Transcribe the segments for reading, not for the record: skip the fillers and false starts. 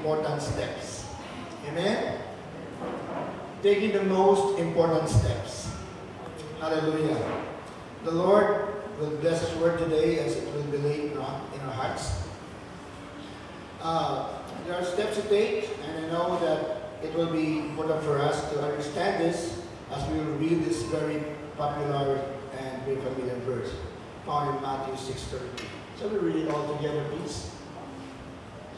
important steps. Amen? Taking the most important steps. Hallelujah. The Lord will bless His word today as it will be laid in our hearts. There are steps to take, and I know that it will be important for us to understand this as we will read this very popular and very familiar verse found in Matthew 6:30. Shall we read it all together, please?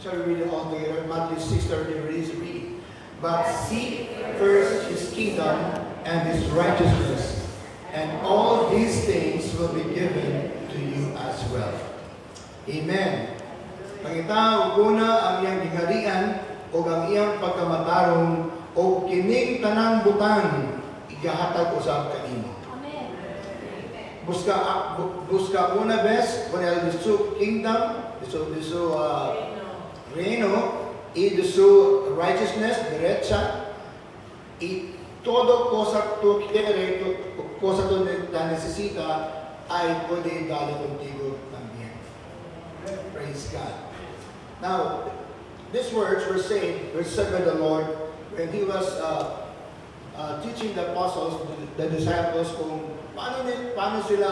Shall we read it all together? Matthew 6:30 read. But seek first His kingdom and His righteousness, and all these things will be given to you as well. Amen. Pangita, uguna ang iyang gingalian o ang iyang pagkamatarong o kining tanang butang igahatag usab kanimo. Amen. Busca una vez con el de su kingdom, de su reino y de su righteousness, derecha, y todo cosa tú quieres, cosa tú necesitas, ay puede darle contigo también. Praise God. Now, these words were said by the Lord when He was teaching the apostles, the disciples, kung paano sila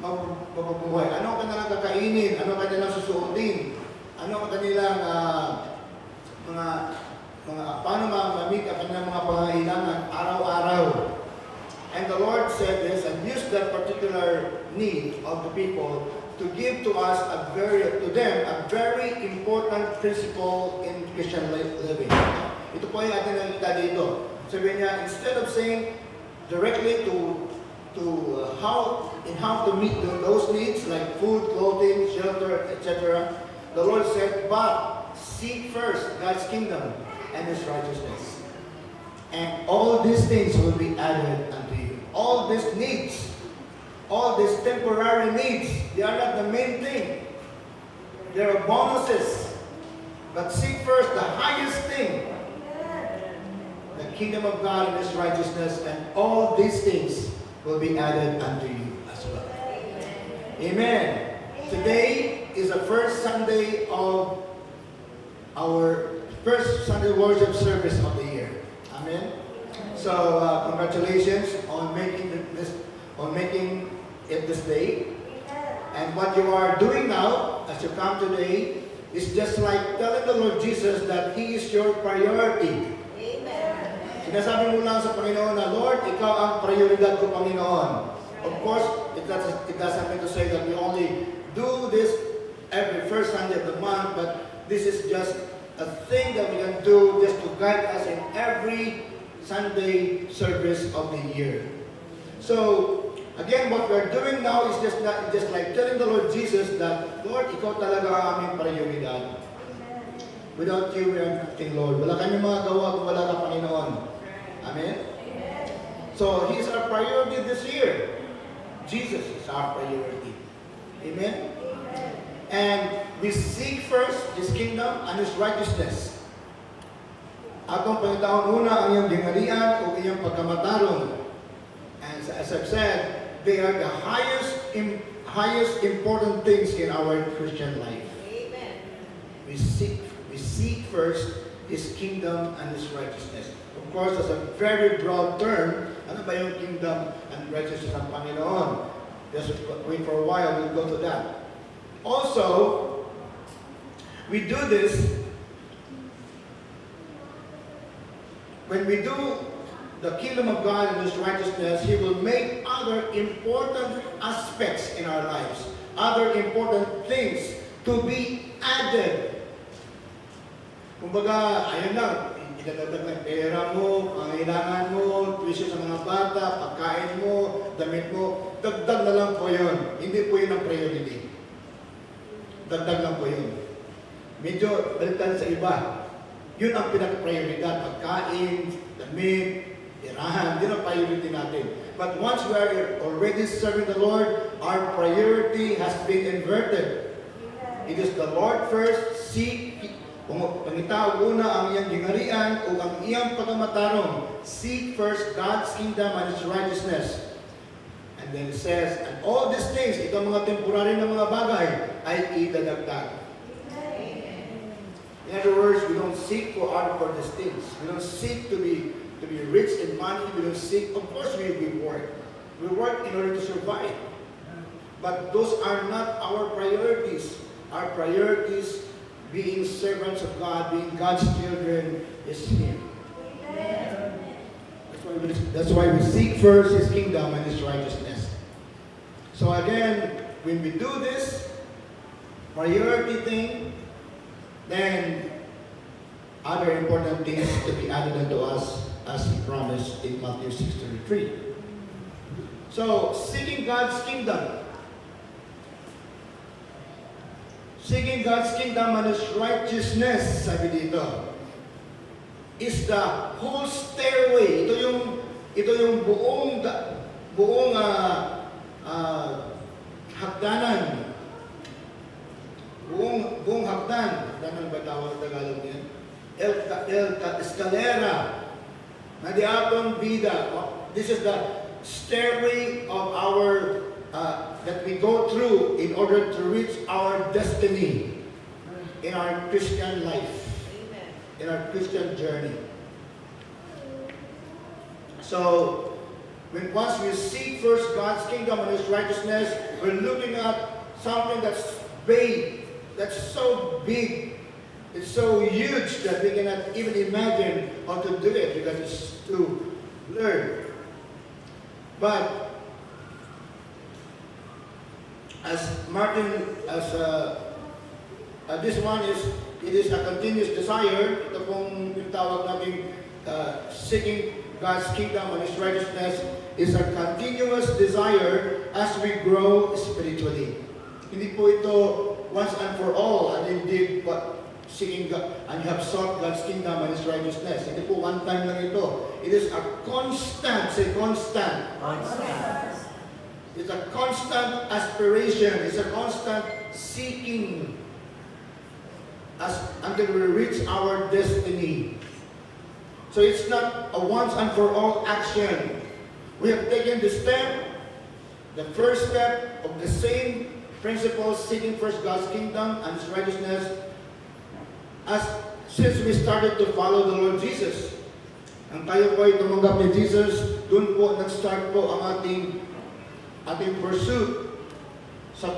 mabubuhay. Ano ang kanilang kakainin? Ano ang kanilang susuotin? Ano ang kanilang paano ma-meet ang kanilang mga pangangailangan araw-araw. And the Lord said this and used that particular need of the people to give to us a very important principle in Christian living. Ito po yung ating nakita dito. Sabi niya, instead of saying directly how to meet those needs like food, clothing, shelter, etc., the Lord said, but seek first God's kingdom and His righteousness. And all these things will be added unto you. All these needs, all these temporary needs, they are not the main thing. They are bonuses. But seek first the highest thing, the kingdom of God and His righteousness, and all these things will be added unto you as well. Amen. Today is the first Sunday of our first Sunday worship service of the year. Amen. So congratulations on making it this day. And what you are doing now, as you come today, is just like telling the Lord Jesus that He is your priority. Sinasabi mo lang sa Panginoon na, Lord, Ikaw ang prioridad ko, Panginoon. Of course, it doesn't mean to say that we only do this every first Sunday of the month, but this is just a thing that we can do just to guide us in every Sunday service of the year. So, again, what we're doing now is just like telling the Lord Jesus that, Lord, Ikaw talaga ang aming prioridad. Without you, we are nothing, Lord. Wala kami magagawa kung wala ka, Panginoon. Amen? So, He is our priority this year. Jesus is our priority. Amen? And we seek first His kingdom and His righteousness. Atong pangitaon una ang iyong gingalian o iyong pagkamatarong. And as I've said, they are the highest important things in our Christian life. Amen. We seek first His kingdom and His righteousness. Of course, that's a very broad term. Ano ba yung kingdom and righteousness ng Panginoon? Just wait for a while, we'll go to that. Also, we do this when we do the kingdom of God and His righteousness. He will make other important aspects in our lives, other important things to be added. Kumbaga, ayun lang, idadagdag ng pera mo, pangailangan mo, tuition sa mga bata, pagkain mo, damit mo, dagdag na lang po yun. Hindi po yun ang priority. Dagdag lang po yun. Medyo balikan sa iba. Yun ang pinaka-prioridad. Pagkain, damit, tirahan, yun ang priority natin. But once we are already serving the Lord, our priority has been inverted. It is the Lord first, seek, pangitaw una ang iyang gingarian o ang iyang pagkamatarong. Seek first God's kingdom and His righteousness. And then it says, and all these things, itong mga temporary na mga bagay, ay idadagdag. In other words, we don't seek for these things. We don't seek to be rich in money. We don't seek. Of course, we work. We work in order to survive. But those are not our priorities. Our priorities, being servants of God, being God's children, is Him. That's why we seek first His kingdom and His righteousness. So again, when we do this priority thing, then other important things to be added unto us, as He promised in Matthew 6:33. So, seeking God's kingdom. Seeking God's kingdom and His righteousness, sabi dito, is the whole stairway. Ito yung buong hagdanan. Buong hagdan. Hagdanan ba tawag Tagalog niyan? Escalera. Na di aton vida. This is the stairway of our that we go through in order to reach our destiny in our Christian life, in our Christian journey. So, once we seek first God's kingdom and His righteousness, we're looking at something that's big, that's so big, it's so huge that we cannot even imagine how to do it because it's too blurred. But this one it is a continuous desire. Ito pong yung tawag natin seeking God's kingdom and His righteousness is a continuous desire as we grow spiritually. Hindi po ito once and for all, and indeed, seeking God, and you have sought God's kingdom and His righteousness. Hindi po one time lang ito. It is a constant, say constant. Constant. It's a constant aspiration. It's a constant seeking until we reach our destiny. So it's not a once and for all action. We have taken the step, the first step of the same principles, seeking first God's kingdom and His righteousness, since we started to follow the Lord Jesus. Ang tayo po ay tumanggap ni Jesus, doon po nag-start po ang ating pursuit sa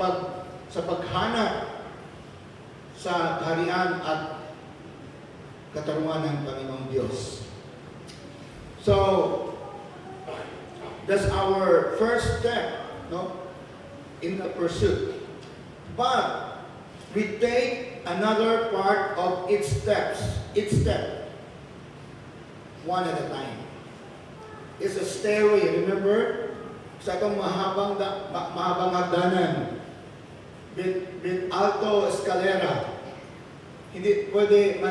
paghanap sa kaharian at katarungan ng Panginoong Diyos. So, that's our first step, in the pursuit. But we take another part of each step, one at a time. It's a stairway, remember? Sa itong mahabang hagdanan, with alto escalera. Hindi pwede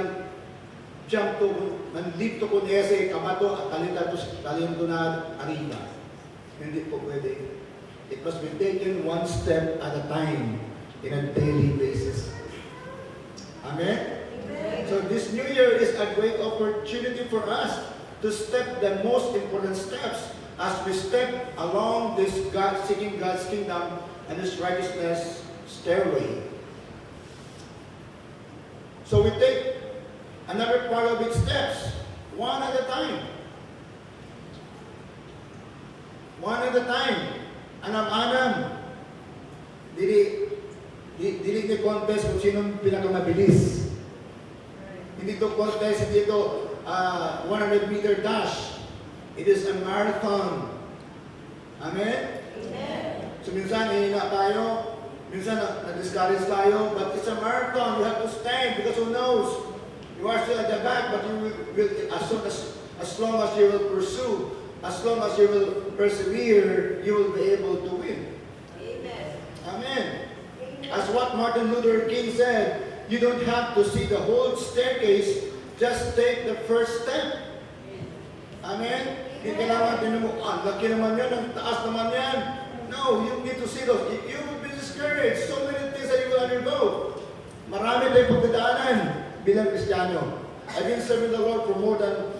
leap to kung ese, kabato, at talento na arriba. Hindi po pwede. It must be taken one step at a time, in a daily basis. Amen? Amen. So this new year is a great opportunity for us to step the most important steps as we step along this seeking God's kingdom and His righteousness stairway. So we take another part of its steps, one at a time. One at a time. Anam-anam. Dili ni contest kung sinong pinakamabilis. Hindi to contest, hindi to 100-meter dash. It is a marathon. Amen? Amen. So minsan hihina tayo, minsan na-discourage tayo, but it's a marathon. You have to stand because who knows? You are still at the back, but you will as long as you will pursue, as long as you will persevere, you will be able to win. Amen. Amen. As what Martin Luther King said, you don't have to see the whole staircase, just take the first step. Amen. Hindi kailangan tinubuan. Laki naman yan, ang taas naman yan. No, you need to see those. You will be discouraged. So many things that you will undergo. Marami tayong pagdadaanan bilang Kristiyano. I've been serving the Lord for more than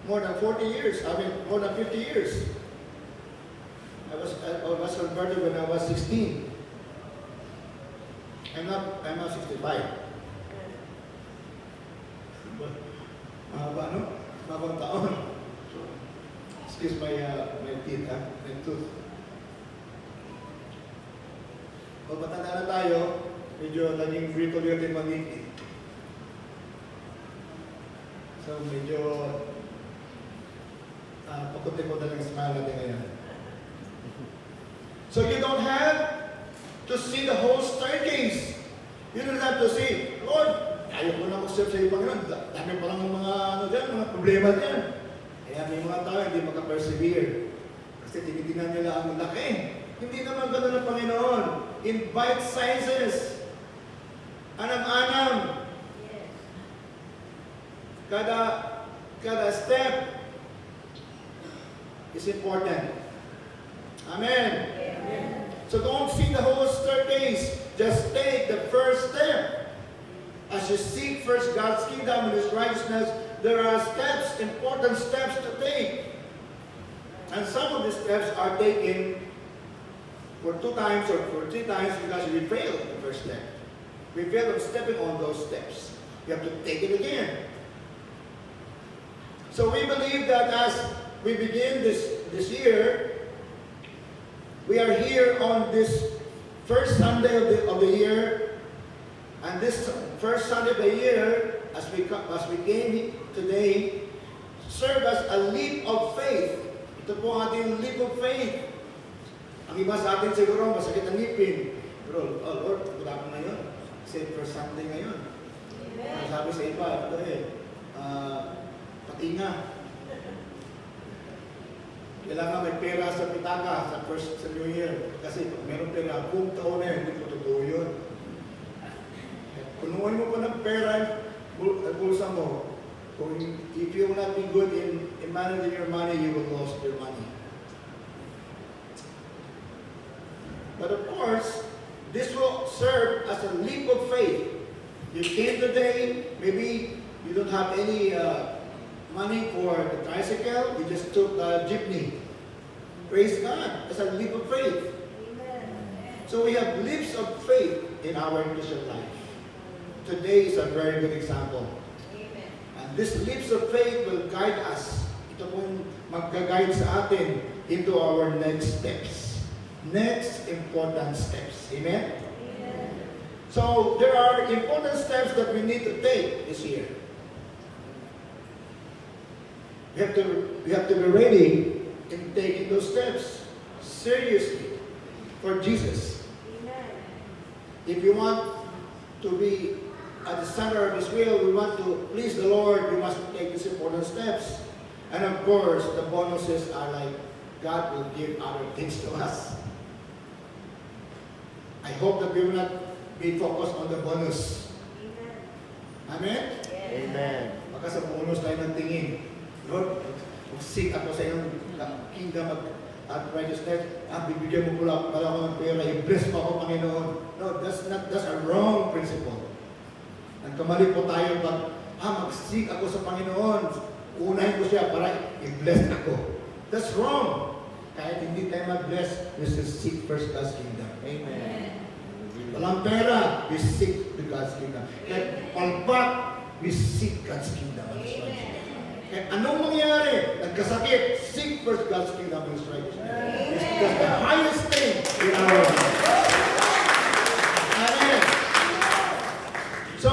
40 years. More than 50 years. I was converted when I was 16. I'm not 65. Mabang taon. Excuse my teeth, my tooth. Pag matanda na tayo, medyo naging brittle yung ating magiging. So medyo pakunti ko na lang smile natin ngayon. So you don't have to see the whole staircase. You don't have to see, Lord, ayaw ko na mag-serve sa iyo, Panginoon. Dami pa lang mga problema dyan. Kaya may mga tao hindi makapersevere. Kasi tinitingnan nila ang laki. Hindi naman gano'n ng Panginoon. In bite sizes. Anam-anam. Kada step is important. Amen. Amen. So don't see the whole staircase. Just take the first step. As you seek first God's kingdom and His righteousness, there are steps, important steps to take. And some of the steps are taken for 2 times or for 3 times because we failed the first step. We failed on stepping on those steps. You have to take it again. So we believe that as we begin this year, we are here on this first Sunday of the year, and this first Sunday of the year, as we came today, serve as a leap of faith. Ito po ang ating leap of faith. Ang iba sa atin siguro, masakit ang ngipin. Pero, oh Lord, wala ko ngayon. Kasi first Sunday ngayon. Ang sabi sa iba, patinga. Kailangan may pera sa pitaka sa New Year. Kasi pag meron pera, buong taon na yun, hindi po totoo yun. Punuan mo pa ng pera ang bulsa mo. If you will not be good in managing your money, you will lose your money. But of course, this will serve as a leap of faith. You came today, maybe you don't have any money for the tricycle, you just took the jeepney. Praise God. That's a leap of faith. Amen. So we have leaps of faith in our Christian life. Today is a very good example. Amen. And these leaps of faith will guide us. Ito pong mag-guide sa atin into our next steps. Next important steps. Amen? Amen. So there are important steps that we need to take this year. We have to be ready in taking those steps seriously for Jesus. Amen. If you want to be at the center of His will, we want to please the Lord, we must take these important steps. And of course, the bonuses are like God will give other things to us. I hope that we will not be focused on the bonus. Amen? Amen. Baka sa bonus tayo ng tingin. Lord, mag-seek ako sa iyong kingdom at righteousness. Bibigyan mo pala ako ng pera. I-bless mo ako, Panginoon. No, that's a wrong principle. Nagkamali po tayo pag, mag-seek ako sa Panginoon. Unahin ko siya para i-bless ako. That's wrong. Kahit hindi tayo mag-bless, we should seek first God's kingdom. Amen. Walang pera, we seek the God's kingdom. Kahit palpak, we seek God's kingdom. Kahit anong mangyari, nagkasakit, seek first God's kingdom and His righteousness. It's the highest thing in our life. Amen. So,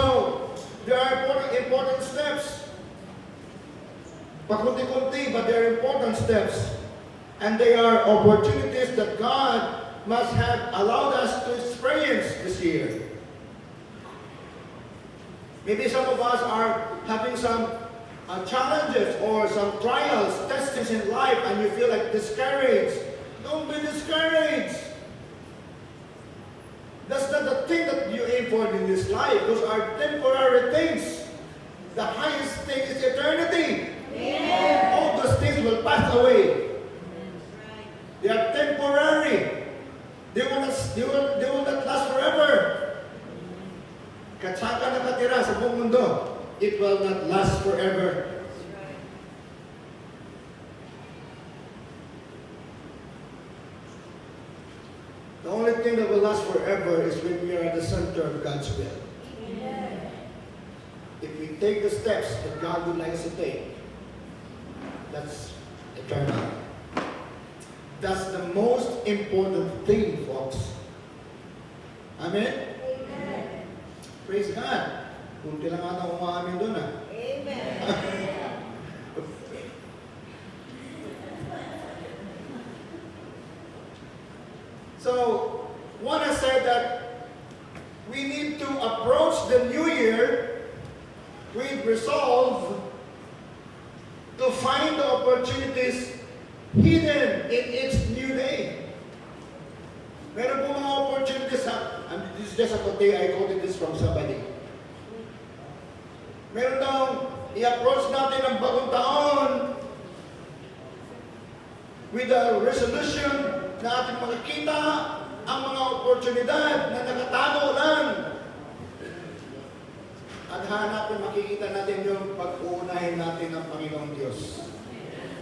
there are important steps. Pakunti-kunti, but they are important steps. And they are opportunities that God must have allowed us to experience this year. Maybe some of us are having some challenges or some trials, testings in life, and you feel like discouraged. Don't be discouraged. That's not the thing that you aim for in this life. Those are temporary things. The highest thing is eternity. Amen. All those things will pass away. They are temporary. They will not last forever. Katsaka nakatira sa buong mundo, it will not last forever. The only thing that will last forever is when we are at the center of God's will. if we take the steps that God would like us to take, that's eternal. That's the most important thing, folks. Amen? Amen. Praise God. Kunti lang ata umaamin doon Amen. So, one has said that we need to approach the new year with resolve to find the opportunities hidden in its new day. Meron po mga opportunities, this is just a quote, I quoted this from somebody. Meron daw, i-approach natin ang bagong taon with a resolution na ating makikita ang mga oportunidad na nakatago lang. At hanapin, makikita natin yung pag-uunahin natin ng Panginoong Diyos.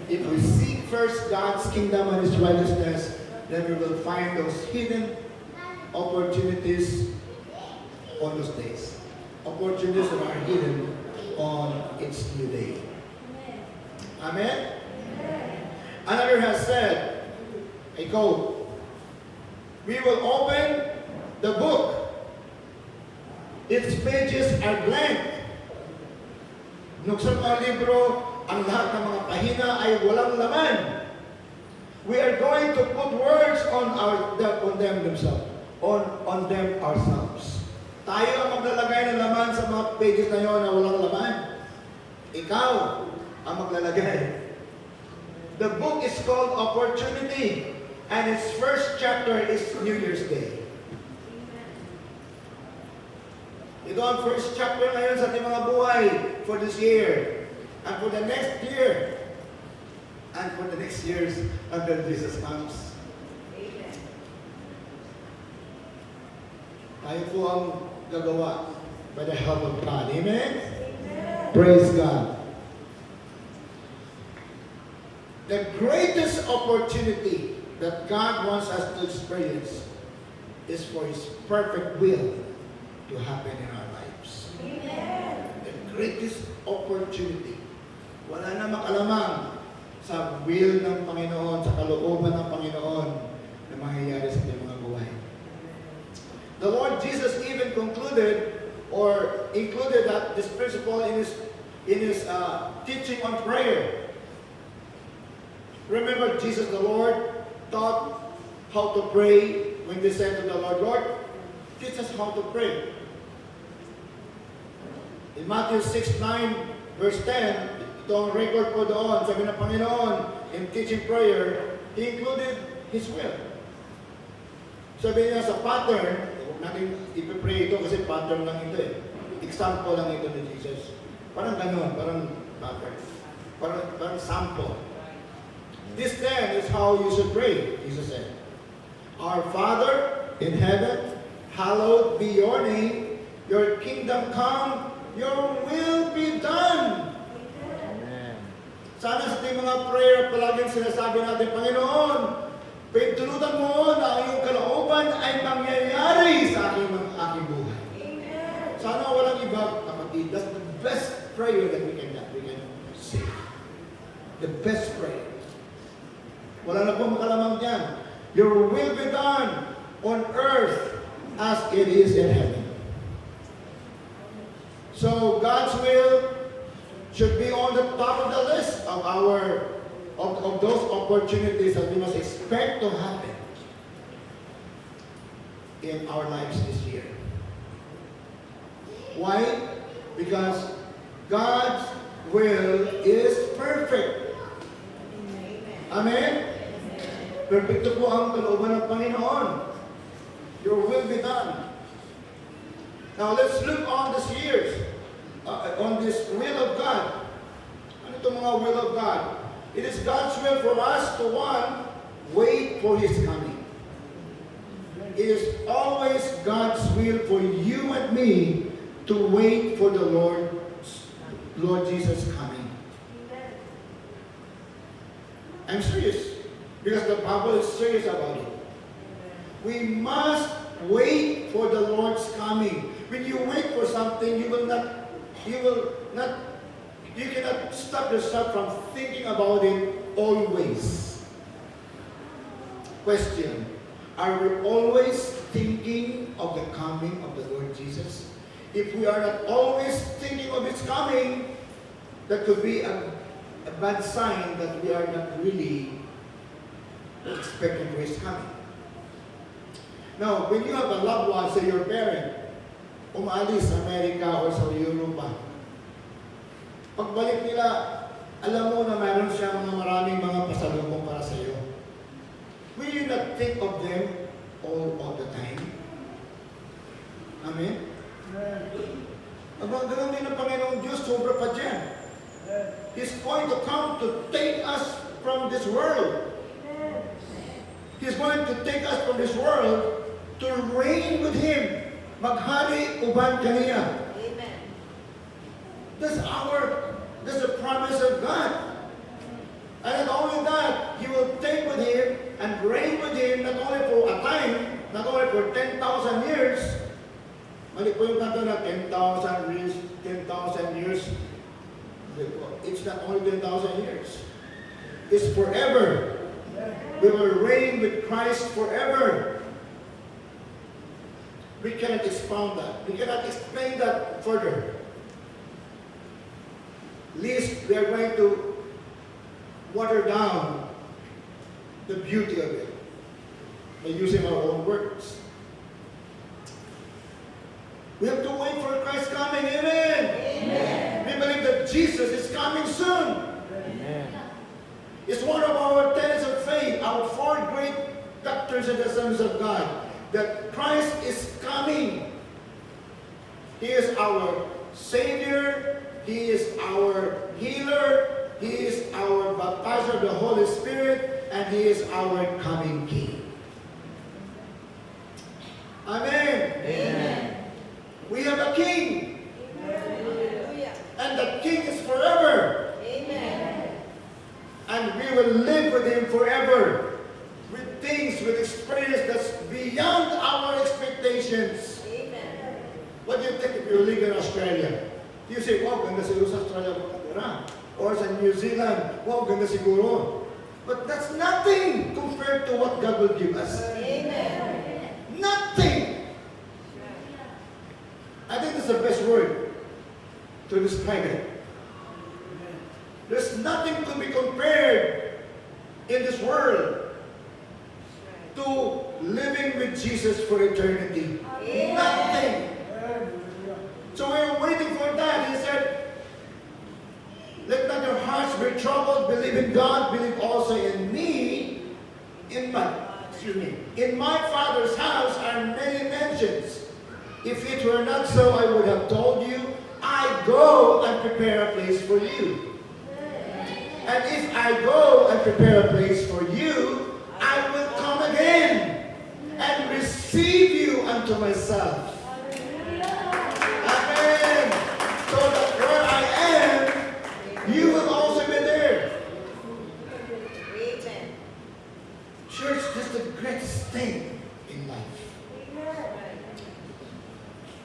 If we seek first God's kingdom and His righteousness, then we will find those hidden opportunities on those days. Opportunities that are hidden on its new day. Amen? Another has said, I quote, we will open the book. Its pages are blank. Nuksan ang libro, ang lahat ng mga pahina ay walang laman. We are going to put words on them ourselves. Tayo ang maglalagay ng laman sa mga pages na yon na walang laman. Ikaw ang maglalagay. The book is called Opportunity, and its first chapter is New Year's Day. Ito ang first chapter ngayon sa ating mga buhay for this year, and for the next year, and for the next years until Jesus comes. Amen. Tayo po ang gagawa by the help of God. Amen? Amen. Praise God. The greatest opportunity that God wants us to experience is for His perfect will to happen in our lives. Amen. The greatest opportunity. Wala na makalamang sa will ng Panginoon, sa kalooban ng Panginoon na mangyayari sa ating mga buhay. The Lord Jesus even concluded or included that this principle in his teaching on prayer. Remember, Jesus the Lord taught how to pray when they said to the Lord, Lord, teach us how to pray. In Matthew 6:9, verse 10, ito ang record po doon, sabi ng Panginoon, in teaching prayer, He included His will. Sabi niya sa pattern, huwag natin ipipray ito kasi pattern lang ito eh. Example lang ito ni Jesus. Parang ganun, parang pattern. Parang sample. This then is how you should pray, Jesus said. Our Father in heaven, hallowed be your name. Your kingdom come, your will be done. Amen. Sana sa ating mga prayer, palaging sinasabi natin, Panginoon, pintulutan mo na ang iyong kalooban ay mangyayari sa aking buhay. Amen. Sana walang iba, kapatid. That's the best prayer that we can say. The best prayer. Wala na po makalamang dyan. Your will be done on earth as it is in heaven. So God's will should be on the top of the list of those opportunities that we must expect to happen in our lives this year. Why? Because God's will is perfect. Amen? Perfecto po ang kalooban ng Panginoon. Your will be done. Now let's look on this year's, on this will of God. Ano itong mga will of God? It is God's will for us to, one, wait for His coming. It is always God's will for you and me to wait for the Lord Jesus coming. I'm serious, because the Bible is serious about it. We must wait for the Lord's coming. When you wait for something, you will not You cannot stop yourself from thinking about it always. Question: are we always thinking of the coming of the Lord Jesus? If we are not always thinking of His coming, that could be a bad sign that we are not really expecting for His coming. Now, when you have a loved one, say your parent, umalis sa Amerika or sa Europa, pagbalik nila, alam mo na mayroon siya maraming mga pasalubong para sa iyo. Will you not think of them all the time? Amen? Abang ganun din ang Panginoong Diyos, sobra pa dyan. He's going to come to take us from this world. He's going to take us from this world to reign with Him. Maghari uban kaniya. Amen. That's the promise of God. And not only that, He will take with Him and reign with Him not only for a time, not only for 10,000 years. Mali po yung kanto na 10,000 years, 10,000 years. It's not only 10,000 years. It's forever. We will reign with Christ forever. We cannot expound that. We cannot explain that further. Least we are going to water down the beauty of it by using our own words. We have to wait for Christ's coming. Amen. Amen. We believe that Jesus is coming soon. Amen. It's one of our tenets of faith, our four great doctrines and assumptions of God, that Christ is coming. He is our Savior. He is our healer. He is our baptizer of the Holy Spirit. And He is our coming King. Amen. Amen. We have a King. Hallelujah. And the King is forever. Amen. And we will live with Him forever. With things, with experience that's beyond our expectations. Amen. What do you think if you live in Australia? You say, wow, ganda siguro sa Australia ko natira. Or sa New Zealand, wow, ganda siguro. But that's nothing compared to what God will give us. Amen. Nothing! I think that's the best word to describe it. There's nothing to be compared in this world to living with Jesus for eternity. Amen. Nothing. So we're waiting for that. He said, let not your hearts be troubled. Believe in God. Believe also in me. In my Father's house are many mansions. If it were not so, I would have told you, I go and prepare a place for you. And if I go and prepare a place for you, I will come again and receive you unto myself. Amen. So that where I am, you will also be there. Amen. Church, this is the greatest thing in life.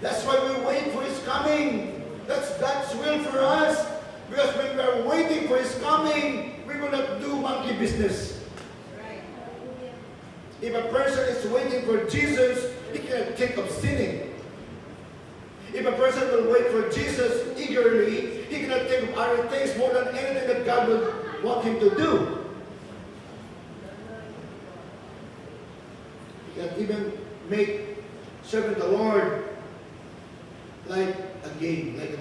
That's why we wait for His coming. That's God's will for us. Because when we are waiting for His coming, we will not do monkey business. Right. If a person is waiting for Jesus, he cannot think of sinning. If a person will wait for Jesus eagerly, he cannot think of other things more than anything that God will want him to do. He can even make serving the Lord like a game, like a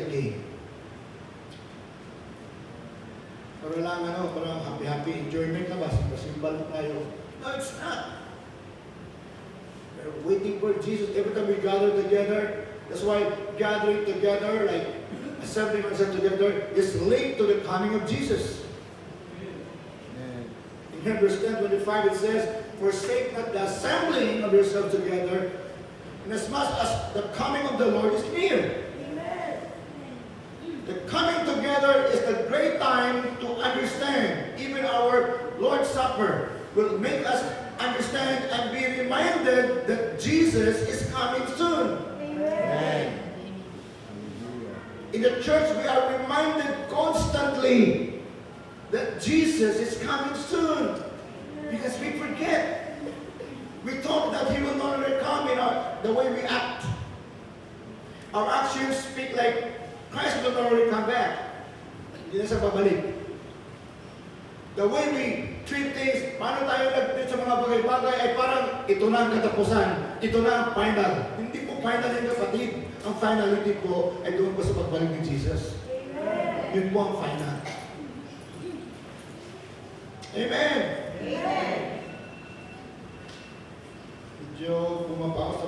game. Para lang parang happy enjoyment na ba? Simbal tayo. No, it's not. We're waiting for Jesus every time we gather together. That's why gathering together, like assembling ourselves together, is linked to the coming of Jesus. In Hebrews 10:25 it says, forsake not the assembling of yourselves together, inasmuch as the coming of the Lord is near. The coming together is the great time to understand. Even our Lord's Supper will make us understand and be reminded that Jesus is coming soon. In the church, we are reminded constantly that Jesus is coming soon. Because we forget. We thought that He will no longer come in the way we act. Our actions speak like Christ will no longer come back. Hindi na siya babalik. The way we treat things, paano tayo nag-treat sa mga bagay-bagay ay parang ito na ang katapusan. Ito na ang final. Hindi po final yung kapatid. Ang finality po ay doon po sa pagbalik ni Jesus. Yun po ang final. Amen! Amen. Medyo pumapasok